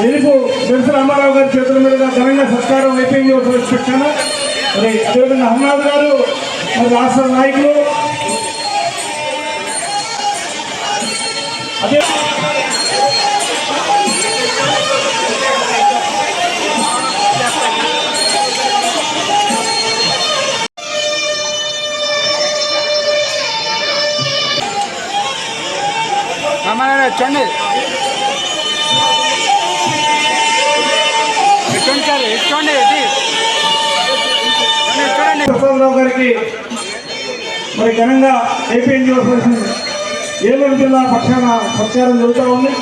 వెలుగు వెలుసు రామారావు గారి చేతుల మీదుగా ఘనంగా సత్కారం అయిపోయింది. ఒక పెట్టాను. మరి అదేవిధంగా హర్నాథ్ గారు మరి రాష్ట్ర నాయకులు అదే చూడండి ప్రసాదరావు గారికి మరి ఘనంగా ఏపీఎన్జీ అసోసియేషన్ ఏలూరు జిల్లా పక్షాన సత్కారం జరుగుతూ ఉంది.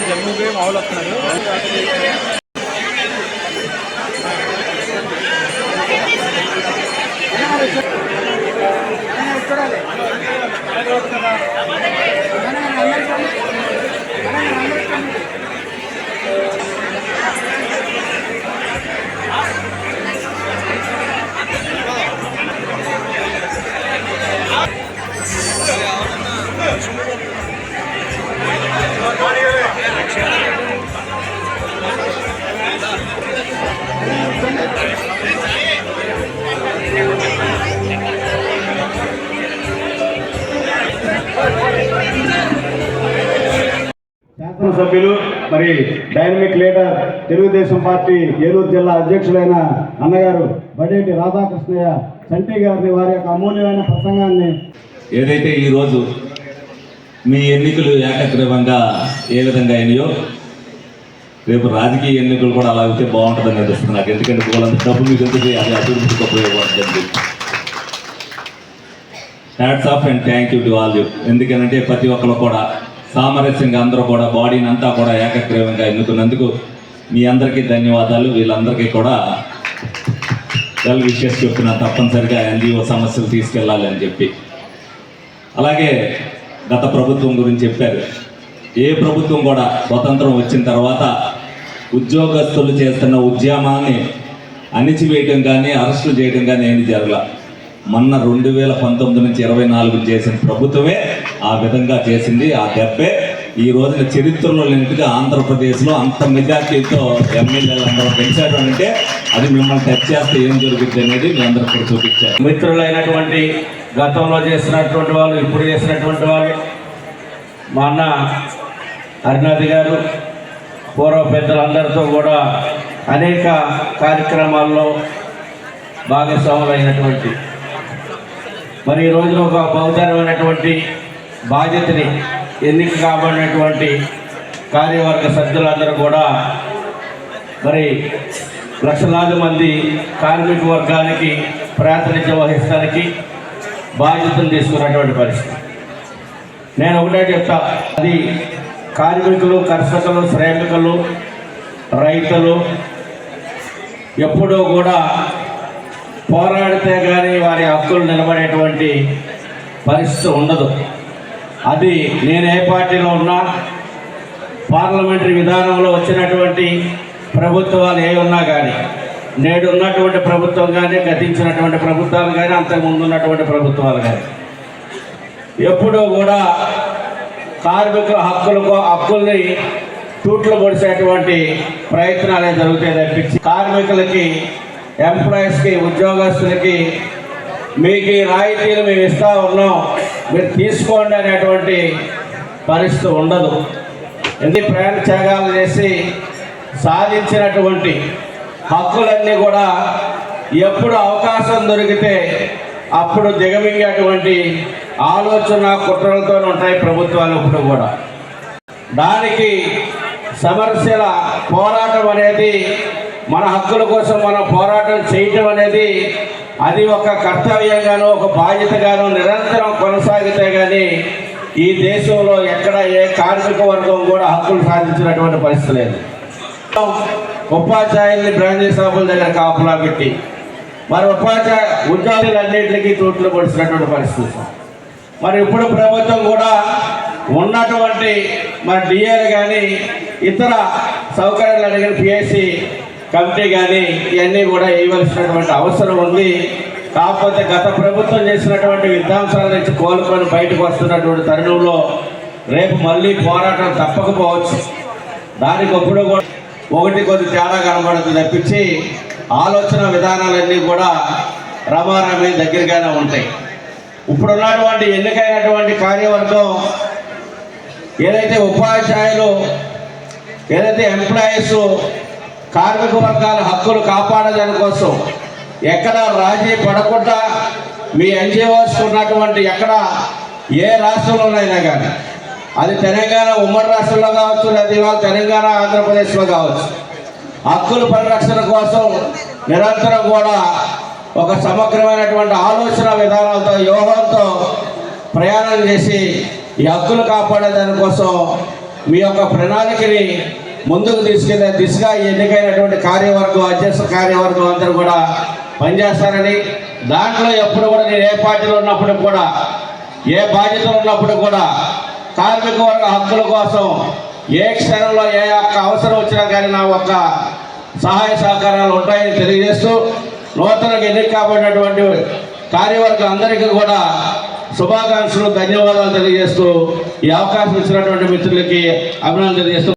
జమ్మూకి మామూలు వస్తున్నారు. శాసనసభ్యులు మరి dynamic leader Telugu Desam party Eluru జిల్లా అధ్యక్షులైన అన్నగారు బడేటి రాధాకృష్ణయ్య చంటి గారిని వారి యొక్క అమూల్యమైన ప్రసంగాన్ని ఏదైతే ఈరోజు మీ ఎన్నికలు ఏకగ్రీవంగా ఏ విధంగా అయినాయో రేపు రాజకీయ ఎన్నికలు కూడా అలా అయితే బాగుంటుందని అనిపిస్తుంది నాకు. ఎందుకంటే వాళ్ళంత డబ్బు మీకు ఎందుకు అది అభివృద్ధికి ఉపయోగపడుతుంది. Hats off and thank you to all you. ఎందుకంటే ప్రతి ఒక్కరు కూడా సామరస్యంగా అందరూ కూడా బాడీని అంతా కూడా ఏకగ్రీవంగా ఎన్నుకున్నందుకు మీ అందరికీ ధన్యవాదాలు. వీళ్ళందరికీ కూడా వెల్ విషెస్ చెప్తున్నా, తప్పనిసరిగా ఎన్జిఓ సమస్యలు తీసుకెళ్ళాలి అని చెప్పి. అలాగే గత ప్రభుత్వం గురించి చెప్పారు. ఏ ప్రభుత్వం కూడా స్వతంత్రం వచ్చిన తర్వాత ఉద్యోగస్తులు చేస్తున్న ఉద్యమాన్ని అణిచివేయడం కానీ అరెస్టులు చేయడం కానీ ఏమి జరగల. మొన్న 2019 నుంచి 24 చేసిన ప్రభుత్వమే ఆ విధంగా చేసింది. ఆ దెబ్బే ఈ రోజున చరిత్రలో లేనట్టుగా ఆంధ్రప్రదేశ్లో అంత మెజార్టీతో ఎమ్మెల్యేలు అందరూ గెలిచారు అంటే అది మిమ్మల్ని టచ్ చేస్తే ఏం జరుగుతుంది అనేది మీ అందరూ కూడా చూపించారు. మిత్రులైనటువంటి గతంలో చేసినటువంటి వాళ్ళు, ఇప్పుడు చేసినటువంటి వాళ్ళు, మా అన్న హరినాథ్ గారు, పూర్వ పెద్దలందరితో కూడా అనేక కార్యక్రమాల్లో భాగస్వాములైనటువంటి మరి ఈ రోజున ఒక బహుతరమైనటువంటి బాధ్యతని ఎన్నిక కాబడినటువంటి కార్యవర్గ సభ్యులందరూ కూడా మరి లక్షలాది మంది కార్మిక వర్గానికి ప్రాతినిధ్యం వహించడానికి బాధ్యతలు తీసుకున్నటువంటి పరిస్థితి. నేను ఒకటే చెప్తా, అది కార్మికులు, కర్షకులు, శ్రామికులు, రైతులు ఎప్పుడూ కూడా పోరాడితే కానీ వారి హక్కులు నిలబడేటువంటి పరిస్థితి ఉండదు. అది నేను ఏ పార్టీలో ఉన్నా, పార్లమెంటరీ విధానంలో వచ్చినటువంటి ప్రభుత్వాలు ఏ ఉన్నా కానీ, నేడు ఉన్నటువంటి ప్రభుత్వం కానీ, గతించినటువంటి ప్రభుత్వాలు కానీ, అంతకుముందు ఉన్నటువంటి ప్రభుత్వాలు కానీ, ఎప్పుడూ కూడా కార్మికుల హక్కుల్ని తూట్లు పొడిచేటువంటి ప్రయత్నాలే జరుగుతాయి తప్పించి కార్మికులకి, ఎంప్లాయీస్కి, ఉద్యోగస్తులకి మీకు ఈ రాయితీలు మేము ఇస్తా ఉన్నాం, మీరు తీసుకోండి అనేటువంటి పరిస్థితి ఉండదు. ఎందుకు ప్రయాణ త్యాగాలు చేసి సాధించినటువంటి హక్కులన్నీ కూడా ఎప్పుడు అవకాశం దొరికితే అప్పుడు దిగమింగేటువంటి ఆలోచన కుట్రలతో ఉంటాయి ప్రభుత్వాలు ఎప్పుడు కూడా. దానికి సమస్యల పోరాటం అనేది, మన హక్కుల కోసం మనం పోరాటం చేయటం అనేది అది ఒక కర్తవ్యంగానో ఒక బాధ్యతగానో నిరంతరం కొనసాగితే కానీ ఈ దేశంలో ఎక్కడ ఏ కార్మిక వర్గం కూడా హక్కులు సాధించినటువంటి పరిస్థితి లేదు. ఉపాధ్యాయుల్ని బ్రాంచీ షాపుల దగ్గర కాపులా పెట్టి మరి ఉద్యోగులన్నింటికి తూట్లు పొడిచినటువంటి పరిస్థితి. మరి ఇప్పుడు ప్రభుత్వం కూడా ఉన్నటువంటి మరి డిఏలు కానీ ఇతర సౌకర్యాలు అడిగిన పిఎస్సి కమిటీ కానీ ఇవన్నీ కూడా వేయవలసినటువంటి అవసరం ఉంది. కాకపోతే గత ప్రభుత్వం చేసినటువంటి విధ్వంసాల నుంచి కోలుకొని బయటకు వస్తున్నటువంటి తరుణంలో రేపు మళ్ళీ పోరాటం తప్పకపోవచ్చు. దానికి అప్పుడు కూడా ఒకటి కొద్ది తేడా కనబడుతుంది తప్పించి ఆలోచన విధానాలన్నీ కూడా రమారమే దగ్గరగానే ఉంటాయి. ఇప్పుడున్నటువంటి ఎన్నికైనటువంటి కార్యవర్గం ఏదైతే ఉపాధ్యాయులు, ఏదైతే ఎంప్లాయీస్, కార్మిక వర్గాల హక్కులు కాపాడదాని కోసం ఎక్కడ రాజీ పడకుండా మీ ఎన్జిఓస్ ఉన్నటువంటి ఎక్కడ ఏ రాష్ట్రంలోనైనా కానీ, అది తెలంగాణ ఉమ్మడి రాష్ట్రంలో కావచ్చు, లేదా ఇవాళ తెలంగాణ ఆంధ్రప్రదేశ్లో కావచ్చు, హక్కుల పరిరక్షణ కోసం నిరంతరం కూడా ఒక సమగ్రమైనటువంటి ఆలోచన విధానాలతో, వ్యూహంతో ప్రయాణం చేసి ఈ హక్కులు కాపాడే దానికోసం మీ యొక్క ప్రణాళికని ముందుకు తీసుకెళ్లే దిశగా ఎన్నికైనటువంటి కార్యవర్గం, అధ్యక్ష కార్యవర్గం అందరూ కూడా పనిచేస్తారని, దాంట్లో ఎప్పుడు కూడా నేను ఏ పార్టీలో ఉన్నప్పుడు కూడా, ఏ బాధ్యతలు ఉన్నప్పుడు కూడా కార్మిక వర్గ హక్కుల కోసం ఏ క్షణంలో ఏ యొక్క అవసరం వచ్చినా కానీ నా యొక్క సహాయ సహకారాలు ఉంటాయని తెలియజేస్తూ, నూతనంగా ఎన్నిక కాబడినటువంటి కార్యవర్గం అందరికీ కూడా శుభాకాంక్షలు, ధన్యవాదాలు తెలియజేస్తూ ఈ అవకాశం ఇచ్చినటువంటి మిత్రులకి అభినందనలు తెలియజేస్తూ